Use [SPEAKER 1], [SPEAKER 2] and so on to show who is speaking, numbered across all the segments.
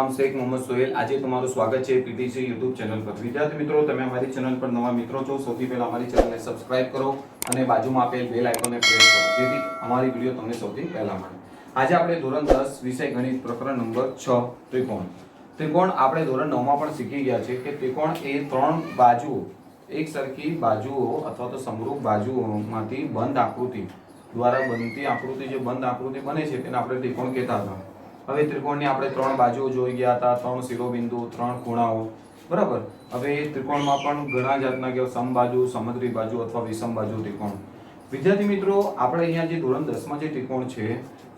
[SPEAKER 1] नाम शेख मोहम्मद सोहेल। आज તમારું સ્વાગત છે પીટીસી YouTube ચેનલ પર। વિદ્યાર્થી મિત્રો, તમે અમારી ચેનલ પર નવા મિત્રો છો, સૌથી પહેલા અમારી ચેનલને સબસ્ક્રાઇબ કરો અને બાજુમાં આપેલ બેલ આઇકોનને પ્રેસ કરો જેથી અમારી વિડિયો તમને સૌથી પહેલા મળે। આજે આપણે ધોરણ 10 વિષય ગણિત પ્રકરણ નંબર 6 ત્રિકોણ। ત્રિકોણ આપણે ધોરણ 9 માં પણ શીખી ગયા છે કે ત્રિકોણ એ ત્રણ બાજુઓ, એક સરખી બાજુઓ અથવા તો સમરૂપ બાજુઓમાંથી બંધ આકૃતિ દ્વારા બનતી આકૃતિ, જે બંધ આકૃતિ બને છે તેને આપણે ત્રિકોણ કહેતા હતા। હવે ત્રિકોણની આપણે ત્રણ બાજુઓ જોઈ ગયા હતા, ત્રણ શિરોબિંદુ, ત્રણ ખૂણાઓ, બરાબર। હવે ત્રિકોણમાં પણ ઘણા જાતના કે સમબાજુ, સમદ્વિ બાજુ અથવા વિષમ બાજુ ત્રિકોણ। વિદ્યાર્થી મિત્રો, આપણે અહીંયા જે ધોરણ 10 માં જે ત્રિકોણ છે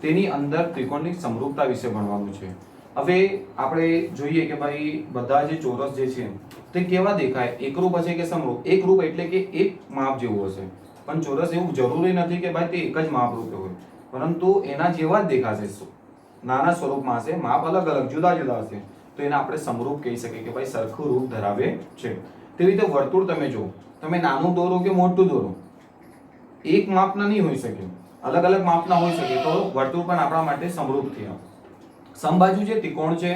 [SPEAKER 1] તેની અંદર ત્રિકોણની સમરૂપતા વિશે ભણવાનું છે। હવે આપણે જોઈએ કે ભાઈ બધા જે ચોરસ જે છે તે કેવા દેખાય, એકરૂપ હશે કે સમરૂપ। એકરૂપ એટલે કે એક માપ જેવું હશે, પણ ચોરસ એવું જરૂરી નથી કે ભાઈ તે એક જ માપ રૂપે હોય, પરંતુ એના જેવા જ દેખાશે, નાના સ્વરૂપમાં હશે, માપ અલગ અલગ જુદા જુદા હશે, તો એને આપણે સમરૂપ કહી શકીએ કે ભાઈ સરખું રૂપ ધરાવે છે। તેવી રીતે વર્તુળ તમે જો, તમે નાનું દોરો કે મોટું દોરો, એક માપના નહીં હોઈ શકે, અલગ અલગ માપના હોઈ શકે, તો વર્તુળ પણ આપણા માટે સમરૂપ થયા। સમબાજુ જે ત્રિકોણ છે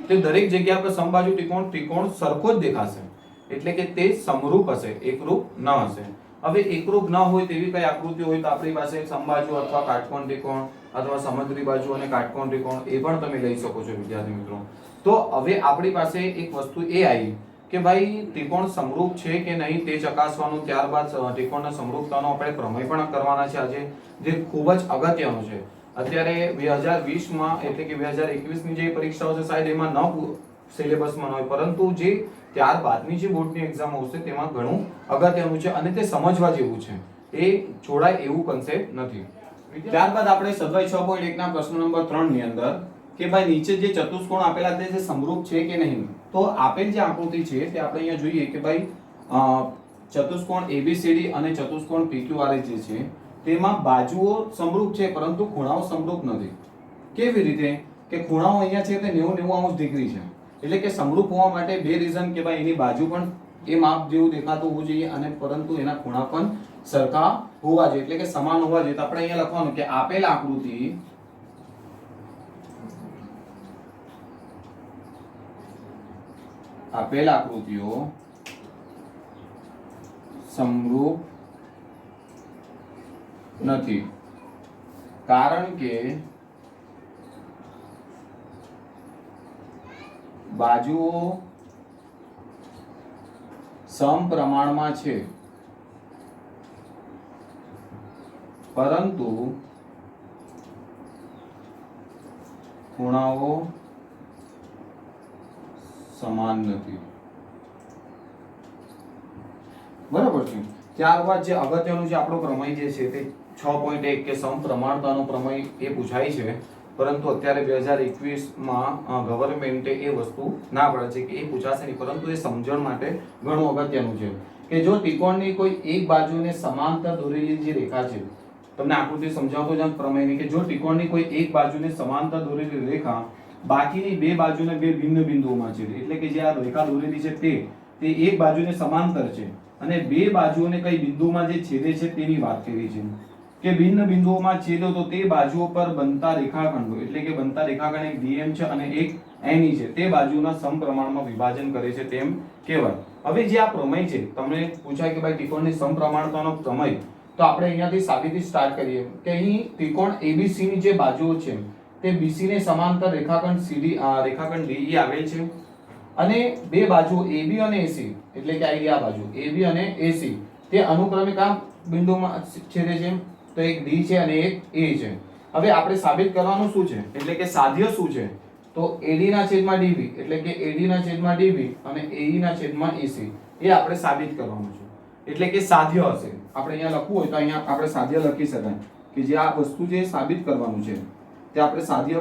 [SPEAKER 1] તે દરેક જગ્યા પર સમબાજુ ત્રિકોણ સરખો જ દેખાશે, એટલે કે તે સમરૂપ હશે, એકરૂપ ન હશે। હવે એકરૂપ ન હોય તેવી કઈ આકૃતિ હોય તો આપણી પાસે સમબાજુ અથવા કાટકોણ ત્રિકોણ અથવા સમદ્વિ બાજુ અને કાટકોણ ત્રિકોણ એ પણ તમે લઈ શકો છો વિદ્યાર્થી મિત્રો। તો હવે આપણી પાસે એક વસ્તુ એ આવી કે ભાઈ ત્રિકોણ સમરૂપ છે કે નહીં તે ચકાસવાનું, ત્યારબાદ ત્રિકોણના સમરૂપતાનો આપણે પ્રમેય પણ કરવાના છે આજે, જે ખૂબ જ અગત્યનો છે। અત્યારે 2020 માં એટલે કે 2021 ની જે પરીક્ષાઓ છે શાયદ એમાં ન સિલેબસમાં હોય, પરંતુ જે ત્યારબાદની જે બોર્ડની એક્ઝામ આવશે તેમાં ઘણું અગત્યનું છે અને તે સમજવા જેવું છે, એ છોડાય એવું કન્સેપ્ટ નથી। ત્યારબાદ આપણે સ્વાધ્યાય 6.1 ના પ્રશ્ન નંબર 3 ની અંદર કે ભાઈ નીચે જે ચતુષ્કોણ આપેલા છે તે સમરૂપ છે કે નહીં, તો આપેલ જે આકૃતિ છે તે આપણે અહીંયા જોઈએ કે ભાઈ ચતુષ્કોણ ABCD અને ચતુષ્કોણ PQRS જે છે તેમાં બાજુઓ સમરૂપ છે પરંતુ ખૂણાઓ સમરૂપ નથી। કેવી રીતે કે ખૂણાઓ અહીંયા છે તે 90-90 ડિગ્રી છે, એટલે કે સમરૂપ હોવા માટે બે રીઝન કે ભાઈ એની બાજુ પણ એ માપ જેવું દેખાતું હોવું જોઈએ અને પરંતુ એના ખૂણા પણ સરખા હોવા જોઈએ, એટલે કે સમાન હોવા જોઈએ। તો આપણે અહીંયા લખવાનું કે આપેલ આકૃતિ આપેલ આકૃતિઓ સમરૂપ નથી, કારણ કે બાજુઓ સમપ્રમાણમાં છે પરંતુ ખૂણાઓ સમાન નથી, બરાબર છે। ત્યારબાદ જે અગત્યનું જે આપણો પ્રમેય જે છે તે 6.1 કે સમપ્રમાણતાનો પ્રમેય એ પૂછાય છે, પરંતુ અત્યારે 2021 માં ગવર્નમેન્ટે એ વસ્તુ ના પાડે છે કે એ પૂછાશે નહીં, પરંતુ એ સમજણ માટે ઘણું અગત્યનું છે કે જો ત્રિકોણની કોઈ એક બાજુને સમાંતર દોરેલી જે રેખા છે, તમને આકૃતિ સમજાવતો જાઉં પ્રમેયની, કે જો ત્રિકોણની કોઈ એક બાજુને સમાંતર દોરેલી રેખા બાકીની બે બાજુને બે ભિન્ન બિંદુઓમાં છેદે, એટલે કે જે આ રેખા દોરેલી છે તે એક બાજુને સમાંતર છે અને બે બાજુઓને કઈ બિંદુમાં જે છેદે છે તેની વાત કરી છે કે ભિન્ન બિંદુઓમાં છેદો તો તે બાજુઓ પર બનતા રેખાખંડો, એટલે કે બનતા રેખાખંડ એક DM છે અને એક NE છે, તે બાજુના સમપ્રમાણમાં વિભાજન કરે છે તેમ કહેવાય। હવે જે આ પ્રમેય છે તમને પૂછાય કે ભાઈ ત્રિકોણની સમપ્રમાણતાનો પ્રમેય, તો આપણે અહીંયાથી સાબિતી સ્ટાર્ટ કરીએ કે અહીં ત્રિકોણ ABC ની જે બાજુઓ છે તે BC ને સમાંતર રેખાખંડ CD રેખાખંડ DE આવેલ છે અને બે બાજુઓ AB અને AC, એટલે કે આ બાજુ AB અને AC તે અનુક્રમે કયા બિંદુમાં છેદે છે, તો એક D છે અને એક A છે। હવે આપણે સાબિત કરવાનું શું છે, એટલે કે સાધ્ય શું છે, તો AD ના છેદમાં DB, એટલે કે AD ના છેદમાં DB અને AE ના છેદમાં AC એ આપણે સાબિત કરવાનું છે, એટલે કે સાધ્ય હશે। આપણે અહીંયા લખવું હોય તો અહીંયા આપણે સાધ્ય લખી શકાય કે જે આ વસ્તુ જે સાબિત કરવાનું છે તે આપણે સાધ્ય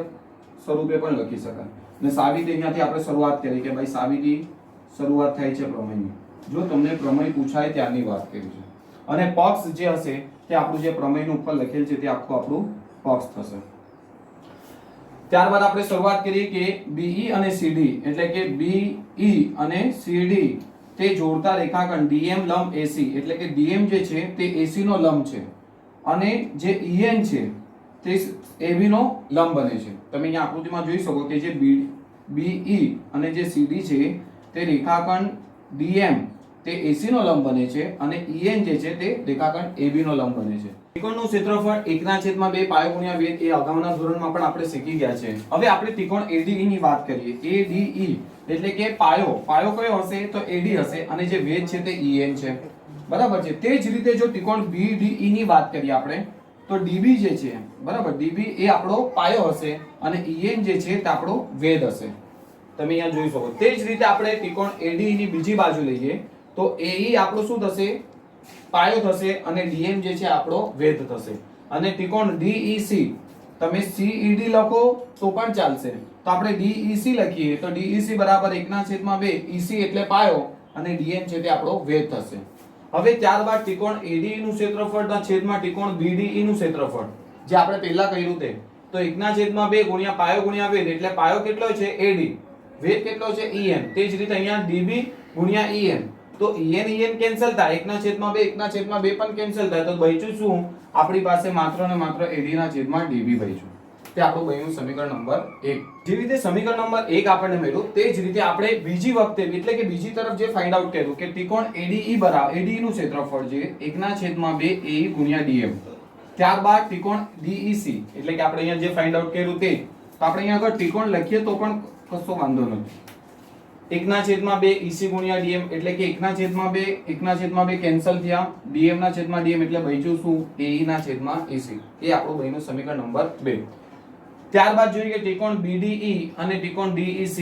[SPEAKER 1] સ્વરૂપે પણ લખી શકાય। અને સાબિતી અહીંયાથી આપણે શરૂઆત કરી કે ભાઈ સાબિતી શરૂઆત થાય છે પ્રમેયની, જો તમને પ્રમેય પૂછાય ત્યારની વાત કરી છે, અને પક્ષ જે હશે તે આપણું જે પ્રમેયનું ઉપર લખેલ છે તે આખું આપણું પક્ષ થશે। ત્યારબાદ આપણે શરૂઆત કરીએ કે BE અને CD, એટલે કે BE અને CD તે જોડતા રેખાખંડ DM લંબ AC, એટલે કે DM જે છે તે AC નો લંબ છે અને જે EN છે તે AB નો લંબ બને છે। તમે અહીંયા આકૃતિમાં જોઈ શકો કે જે BE અને જે CD છે તે રેખાખંડ DM તે AC નો લંબ બને છે અને EN જે છે તે રેખાખંડ AB નો લંબ બને છે. ત્રિકોણનું ક્ષેત્રફળ 1/2 પાયો ગુણ્યા વેધ એ અગાઉના ધોરણમાં પણ આપણે શીખી ગયા છે. હવે આપણે ત્રિકોણ ADE ની વાત કરીએ. ADE એટલે કે પાયો કયો હશે તો AD હશે અને જે વેધ છે તે EN છે. બરાબર છે. તે જ રીતે જો ત્રિકોણ BDE ની વાત કરીએ આપણે તો DB જે છે બરાબર DB એ આપણો પાયો હશે અને EN જે છે તે આપણો વેધ હશે. તમે અહીંયા જોઈ શકો. તે જ રીતે આપણે ત્રિકોણ ADE ની બીજી બાજુ લઈએ તો AE આપણો શું થશે પાયો થશે અને DM જે છે આપણો વેધ થશે. અને ત્રિકોણ DEC તમે CED લખો તો પણ ચાલશે. તો આપણે DEC લખીએ તો DEC બરાબર 1/2 EC એટલે પાયો અને DM છે તે આપણો વેધ થશે. હવે ત્યારબાદ ત્રિકોણ ADE નું ક્ષેત્રફળ ના છેદમાં ત્રિકોણ BDE નું ક્ષેત્રફળ જે આપણે પહેલા કહ્યું તે તો 1/2 ગુણ્યા પાયો ગુણ્યા વેધ એટલે પાયો કેટલો છે AD, વેધ કેટલો છે EN. તે જ રીતે અહીંયા DB ગુણ્યા EN તો EN કેન્સલ થાય 1/2 પણ કેન્સલ થાય તો બચ્યું શું આપણી પાસે માત્ર ને માત્ર AD ના છેદમાં DB બચ્યું. તે આપણું બન્યું સમીકરણ નંબર 1. જે રીતે સમીકરણ નંબર 1 આપણને મળ્યું તે જ રીતે આપણે બીજી વખતે એટલે કે બીજી તરફ જે ફાઇન્ડ આઉટ કર્યું કે ત્રિકોણ ADE બરાબર ADE નું ક્ષેત્રફળ છે 1/2 AE ગુણ્યા DM. ત્યારબાદ ત્રિકોણ DEC એટલે કે આપણે અહીંયા જે ફાઇન્ડ આઉટ કર્યું તે તો આપણે અહીંયા આગળ ત્રિકોણ લખીએ તો પણ કશો વાંધો નથી. 1/2 EC ગુણ્યા DM એટલે કે 1/2 કેન્સલ થયા DM એટલે બચ્યું શું AE/EC. એ આપણું બન્યું સમીકરણ નંબર 2. ત્યારબાદ જોઈએ કે ત્રિકોણ BDE અને ત્રિકોણ DEC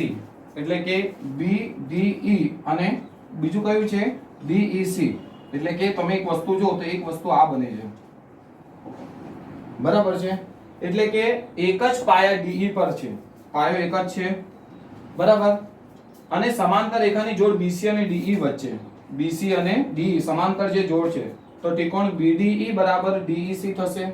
[SPEAKER 1] એટલે કે BDE અને બીજું કયું છે DEC એટલે કે તમે એક વસ્તુ જો તો એક વસ્તુ આ બને છે બરાબર છે. એટલે કે એક જ પાયા DE પર છે, પાયો એક જ છે બરાબર અને સમાંતર રેખાની જોડ BC અને DE વચ્ચે BC અને DE સમાંતર જે જોડ છે તો ત્રિકોણ BDE બરાબર DEC થશે.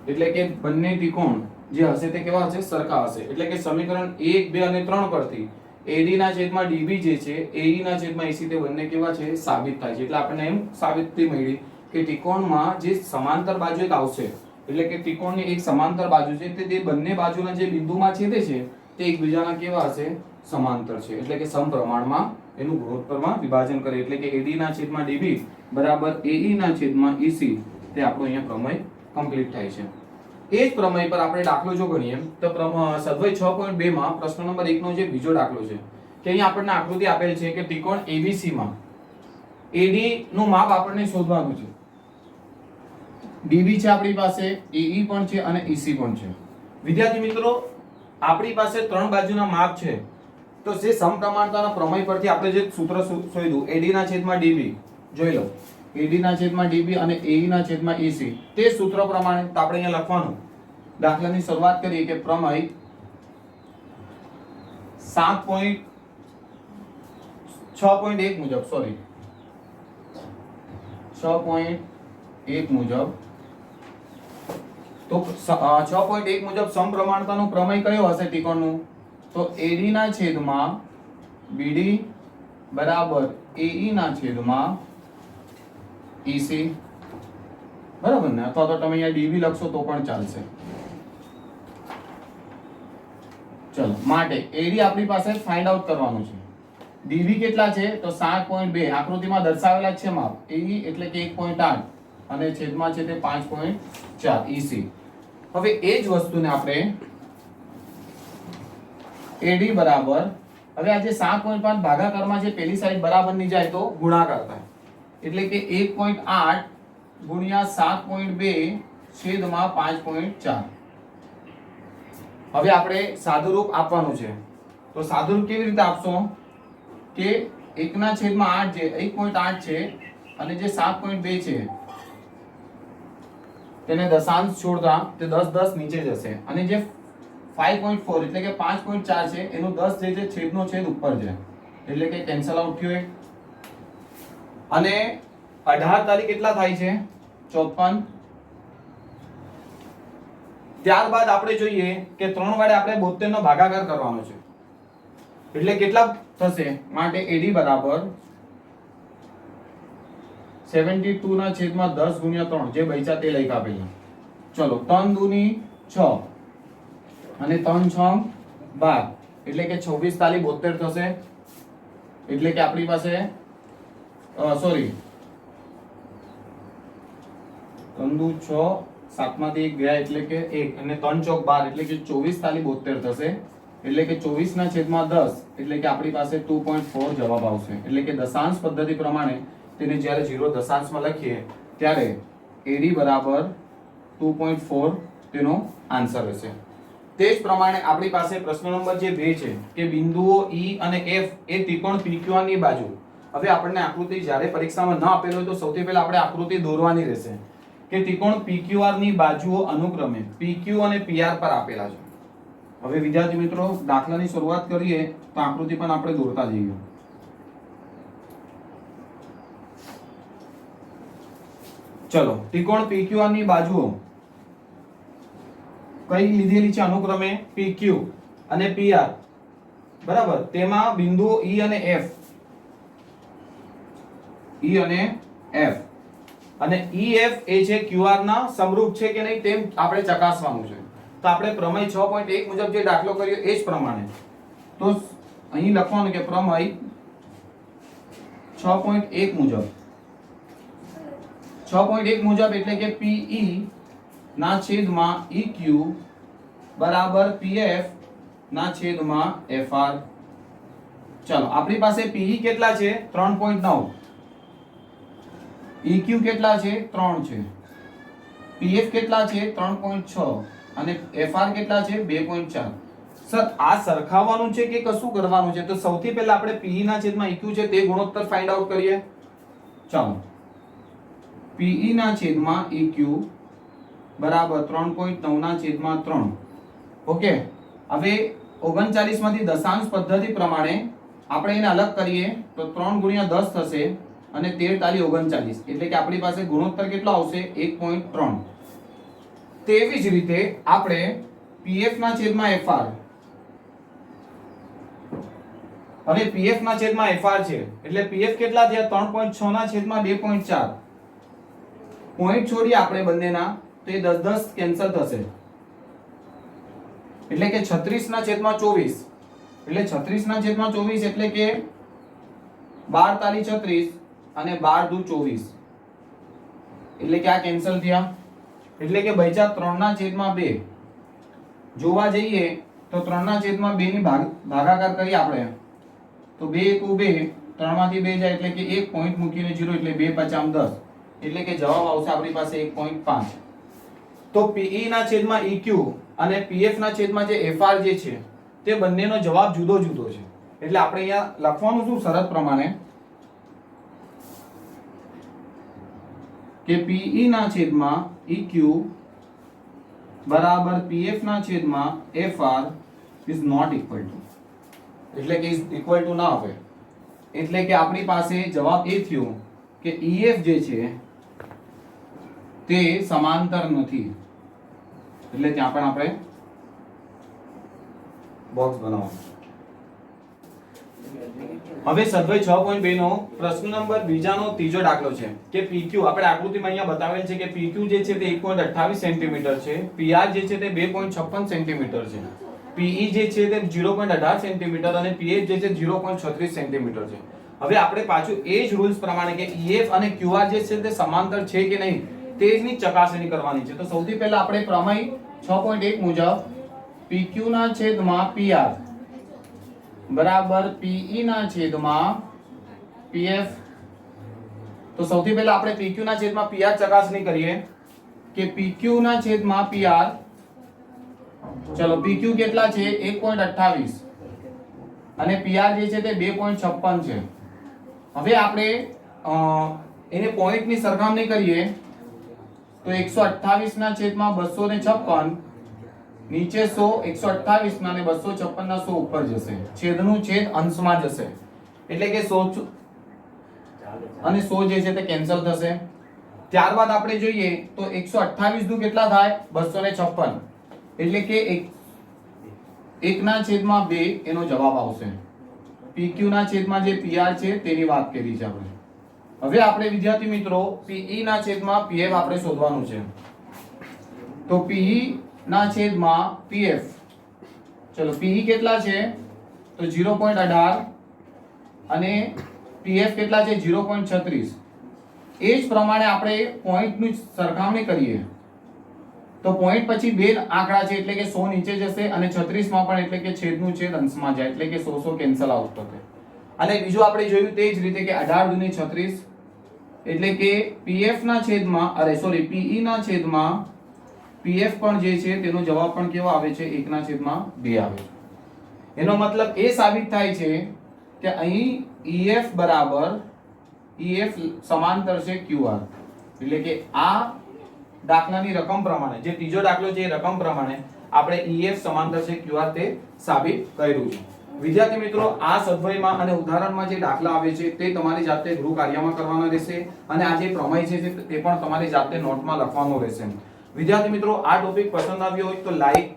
[SPEAKER 1] એટલે કે બંને ત્રિકોણ જે હશે તે કેવા હશે સરખા હશે. એટલે કે સમીકરણ 1 2 અને 3 પરથી AD/DB જે છે AE/EC તે બંને કેવા છે સાબિત થાય છે. એટલે આપણને એમ સાબિતી મળી કે ત્રિકોણમાં જે સમાંતર બાજુ એક આવશે એટલે કે ત્રિકોણની એક સમાંતર બાજુ છે તે બંને બાજુના જે બિંદુમાં છેદે છે તે એકબીજાના કેવા હશે સમાંતર છે. એટલે કે સમપ્રમાણમાં એનું ગુણોત્તરમાં વિભાજન કરે એટલે કે AD/DB બરાબર AE/EC તે આપણો અહીંયા પ્રમેય કમ્પ્લીટ થાય છે. એ જ પ્રમેય પર આપણે દાખલો જો ગણીએ તો સ્વાધ્યાય 6.2 માં પ્રશ્ન નંબર 1 નો જે બીજો દાખલો છે કે અહીંયા આપણને આકૃતિ આપેલ છે કે ત્રિકોણ ABC માં AD નું માપ આપણને શોધવાનું છે. DB છે આપણી પાસે, AE પણ છે અને EC પણ છે. વિદ્યાર્થી મિત્રો આપણી પાસે ત્રણ બાજુના માપ છે તો જે સમપ્રમાણતાના પ્રમેય પરથી આપણે જે સૂત્ર શોધ્યું AD/DB જોઈ લો AD/DB અને AE/EC તે સૂત્ર પ્રમાણે તો આપણે અહીંયા લખવાનું દાખલાની શરૂઆત કરીએ કે પ્રમેય 6.1 મુજબ 6.1 મુજબ તો 6.1 મુજબ સમપ્રમાણતાનું પ્રમેય કયો હશે ત્રિકોણનું તો AD/BD બરાબર AE/EC બરાબર ને અથવા તો તમે અહીંયા DB લખશો તો પણ ચાલશે. ચલો માટે AD આપણી પાસે ફાઇન્ડ આઉટ કરવાનું છે. DB કેટલા છે તો 7.2 આકૃતિમાં દર્શાવેલા છે માપ. AE એટલે કે 1.8 અને છેદમાં છે તે 5.4 EC. હવે એ જ વસ્તુને આપણે AD બરાબર હવે આ જે 7.5 ભાગાકારમાં જે પેલી સાઈડ બરાબરની જાય તો ગુણાકાર થાય એટલે કે 1.8 ગુણ્યા 7.2 છેદમાં 5.4. હવે આપણે સાદુરૂપ આપવાનું છે તો સાદુરૂપ કેવી રીતે આપશો કે 1/8 જે 1.8 છે અને જે 7.2 છે તેને દશાંશ છોડતા તે 10 નીચે જશે અને જે 5.4 એટલે કે 5.4 છે એનું 10 જે છે છેદનો છેદ ઉપર છે એટલે કે કેન્સલ આઉટ થયો અને 18 તારીખ કેટલા થાય છે 54. ત્યારબાદ આપણે જોઈએ કે 3 વડે આપણે 72 નો ભાગાકાર કરવાનો છે એટલે કેટલા થશે માટે AD બરાબર 72 ના છેદમાં 10 ગુણ્યા 3 જે બચ્યા તે લઈ કાપેલા. ચલો 3 દૂની 6 અને 3 6 12 એટલે કે 26 તાલી 72 થશે, એટલે કે આપણી પાસે સોરી કંદુ 6 7માંથી 1 ગયા એટલે કે 1 અને 3 ચોક 12 એટલે કે 24 તાલી 72 થશે, એટલે કે 24 ના છેદમાં 10 એટલે કે આપણી પાસે 2.4 જવાબ આવશે. એટલે કે દશાંશ પદ્ધતિ પ્રમાણે તેને જ્યારે 0 દશાંશમાં લખીએ ત્યારે AD બરાબર 2.4 તેનો આન્સર હશે. તે જ પ્રમાણે આપણી પાસે પ્રશ્ન નંબર જે 2 છે કે બિંદુઓ E અને F એ ત્રિકોણ PQR ની બાજુ. હવે આપણને આકૃતિ જ્યારે પરીક્ષામાં ન આપેલ હોય તો સૌથી પહેલા આપણે આકૃતિ દોરવાની રહેશે કે ત્રિકોણ PQR ની બાજુઓ અનુક્રમે PQ અને PR પર આપેલા છે. હવે વિદ્યાર્થી મિત્રો દાખલાની શરૂઆત કરીએ તો આકૃતિ પણ આપણે દોરતા જઈએ. ચલો, ત્રિકોણ PQR ની બાજુઓ કઈ લીધેલી છે અનુક્રમે PQ અને PR, બરાબર. તેમાં બિંદુઓ E અને F અને EF એ છે QR ના સમરૂપ છે કે નહીં તેમ આપણે ચકાસવાનું છે. તો આપણે પ્રમેય 6.1 મુજબ જે દાખલો કર્યો એ જ પ્રમાણે તો અહીં લખવાનું કે પ્રમેય 6.1 મુજબ એટલે કે PE ના છેદમાં EQ બરાબર PF ના છેદમાં FR. ચાલો, આપણી પાસે PE કેટલા છે 3.9, EQ કેટલા છે 3 છે, PF કેટલા છે 3.6 અને FR કેટલા છે 2.4. સર આ સરખાવવાનું છે કે કશું કરવાનું છે? તો સૌથી પહેલા આપણે PE ના છેદમાં EQ છે તે ગુણોત્તર ફાઇન્ડ આઉટ કરીએ. ચાલો, PE ના છેદમાં EQ બરાબર 3.9 ના છેદમાં 3. ઓકે, હવે 39 માંથી દશાંશ પદ્ધતિ પ્રમાણે આપણે એને અલગ કરીએ તો 3 ગુણ્યા 10 થશે અને 13 તાલી 39 એટલે કે આપણી પાસે ગુણોત્તર કેટલો આવશે 1.3. તેવી જ રીતે આપણે PF ના છેદમાં FR, હવે PF ના છેદમાં FR છે એટલે PF કેટલા થયા 3.6 ના છેદમાં 2.4. પોઈન્ટ છોડીએ આપણે બંનેના તો એ 10 10 કેન્સલ થશે એટલે કે 36 ના છેદમાં 24 એટલે 36 ના છેદમાં 24 એટલે કે 12 તાલી 36 અને 12 દુ 24 એટલે કે આ કેન્સલ થયા એટલે કે બચ્યા 3 ના છેદમાં 2. જોવા જઈએ તો 3 ના છેદમાં 2 ની ભાગાકાર કરીએ આપણે તો 2 * 2 3 માંથી 2 જાય એટલે કે 1 પોઈન્ટ મૂકીને 0 એટલે 2 × 5 = 10 એટલે કે જવાબ આવશે આપણી પાસે 1.5. તો PE ના છેદમાં EQ અને PF ના છેદમાં જે FR જે છે તે બંનેનો જવાબ જુદો જુદો છે. એટલે આપણે અહીંયા લખવાનું શું શરત પ્રમાણે કે PE ના છેદમાં EQ બરાબર PF ના છેદમાં FR is not equal to, એટલે કે is equal to ના હોય એટલે કે આપણી પાસે જવાબ એ થયો કે EF જે છે તે સમાંતર નથી. એટલે ત્યાં પણ આપણે બોક્સ બનાવવાનું. હવે સ્વાધ્યાય 6.2 નો પ્રશ્ન નંબર બીજાનો ત્રીજો દાખલો છે કે PQ આપણે આકૃતિમાં અહીંયા બતાવેલ છે કે PQ જે છે તે 1.28 સેન્ટીમીટર છે, PR જે છે તે 2.56 સેન્ટીમીટર છે, PE જે છે તે 0.18 સેન્ટીમીટર અને PF જે છે 0.36 સેન્ટીમીટર છે. હવે આપણે પાછું એ જ રૂલ્સ પ્રમાણે કે EF અને QR જે છે તે સમાંતર છે કે નહીં તેની ચકાસણી કરવાની છે. તો સૌથી પહેલા આપણે પ્રમેય 6.1 મુજબ PQ ના છેદમાં PR બરાબર PE ના છેદમાં PF. તો સૌથી પહેલા આપણે PQ ના છેદમાં PR ચકાસણી કરીએ કે PQ ના છેદમાં PR. ચલો, PQ કેટલા છે 1.28 અને PR જે છે તે 2.56 છે. હવે આપણે એને પોઈન્ટ ની સરખામણી કરીએ તો 128 ના છેદમાં 256 નીચે 100 128 ના અને 256 ના 100 ઉપર જશે, છેદનું છેદ અંશમાં જશે એટલે કે 100 અને 100 જે છે તે કેન્સલ થશે. ત્યારબાદ આપણે જોઈએ તો 128 દુ કેટલા થાય 256 એટલે કે 1 ના છેદમાં 2 એનો જવાબ આવશે. PQ ના છેદમાં જે PR છે તેની વાત કરી છે આપણે. હવે આપણે વિદ્યાર્થી મિત્રો PE ના છેદમાં PF આપણે શોધવાનું છે. તો PE ના છેદમાં PF, ચલો PE કેટલા છે તો 0.18 અને પીએફ કેટલા છે 0.36. એ જ પ્રમાણે આપણે પોઈન્ટની સરખામણી કરીએ તો પોઈન્ટ પછી બે આંકડા છે એટલે કે 100 નીચે જશે અને 36 માં પણ એટલે કે છેદનું છેદ અંશમાં જાય એટલે કે 100 કેન્સલ આઉટ થશે. અને બીજું આપણે જોયું તે જ રીતે કે 18 દુની 36 એટલે કે પીએફ ના છેદમાં પીઈ ના છેદમાં પીએફ પણ જે છે તેનો જવાબ પણ કેવો આવે છે 1 ના છેદમાં 2 આવે છે. એનો મતલબ એ સાબિત થાય છે કે અહીં EF બરાબર EF સમાંતર છે QR. એટલે કે આ દાખલાની રકમ પ્રમાણે જે ત્રીજો દાખલો છે એ રકમ પ્રમાણે આપણે EF સમાંતર છે QR તે સાબિત કર્યું છે. વિદ્યાર્થી મિત્રો, આ સદવયમાં અને ઉદાહરણમાં જે દાખલા આવે છે તે તમારી જાતે ગૃહ કાર્યમાં કરવાના રહેશે અને આ જે પ્રમેય છે તે પણ તમારી જાતે નોટમાં લખવાનો રહેશે. વિદ્યાર્થી મિત્રો, આ ટોપિક પસંદ આવ્યો હોય તો લાઈક,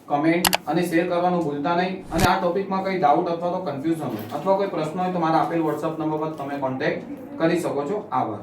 [SPEAKER 1] કમેન્ટ અને શેર કરવાનું ભૂલતા નહીં. અને આ ટોપિકમાં કોઈ ડાઉટ અથવા તો કન્ફ્યુઝન હોય અથવા કોઈ પ્રશ્ન હોય તો મારા આપેલ WhatsApp નંબર પર તમે કોન્ટેક્ટ કરી શકો છો. આભાર.